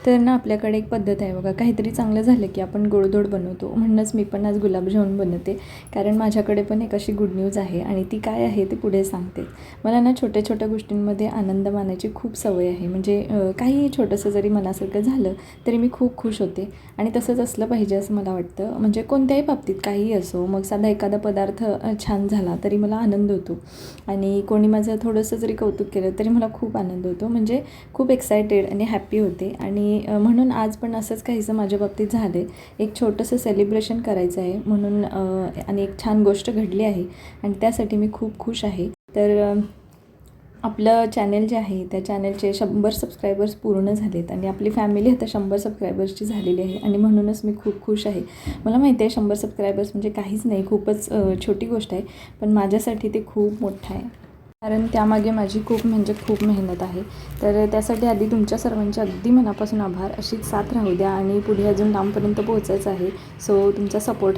तर ना आपल्याकडे एक पद्धत आहे बघा, काहीतरी चांगलं झालं की आपण गोडधोड बनवतो. म्हणूनच मी पण आज गुलाबजामुन बनवते, कारण माझ्याकडे पण एक अशी गुड न्यूज आहे आणि ती काय आहे ते पुढे सांगते. मला ना छोट्या छोट्या गोष्टींमध्ये आनंद मानायची खूप सवय आहे. म्हणजे काहीही छोटंसं जरी मनासारखं झालं तरी मी खूप खुश होते आणि तसंच असलं पाहिजे असं मला वाटतं. म्हणजे कोणत्याही बाबतीत काहीही असो, मग साधा एखादा पदार्थ छान झाला तरी मला आनंद होतो आणि कोणी माझं थोडंसं जरी कौतुक केलं तरी मला खूप आनंद होतो. म्हणजे खूप एक्सायटेड आणि हॅप्पी होते आणि म्हणून आज पण असंच काहीसं माझ्या बाबतीत झालं आहे. एक छोटंसं सेलिब्रेशन करायचं आहे म्हणून आणि एक छान गोष्ट घडली आहे आणि त्यासाठी मी खूप खुश आहे. तर आपलं चॅनल जे आहे त्या चॅनलचे 100 सबस्क्रायबर्स पूर्ण झालेत आणि आपली फॅमिली आता 100 सबस्क्रायबर्सची झालेली आहे आणि म्हणूनच मी खूप खुश आहे. मला माहिती आहे 100 सबस्क्रायबर्स म्हणजे काहीच नाही, खूपच छोटी गोष्ट आहे, पण माझ्यासाठी ते खूप मोठं आहे. कारण त्यामागे माझी खूप म्हणजे खूप मेहनत आहे. तर त्यासाठी आधी तुमच्या सर्वांचे अगदी मनापासून आभार. अशीच साथ राहू द्या आणि पुढे अजून लांबपर्यंत पोहोचायचं आहे. सो तुमचा सपोर्ट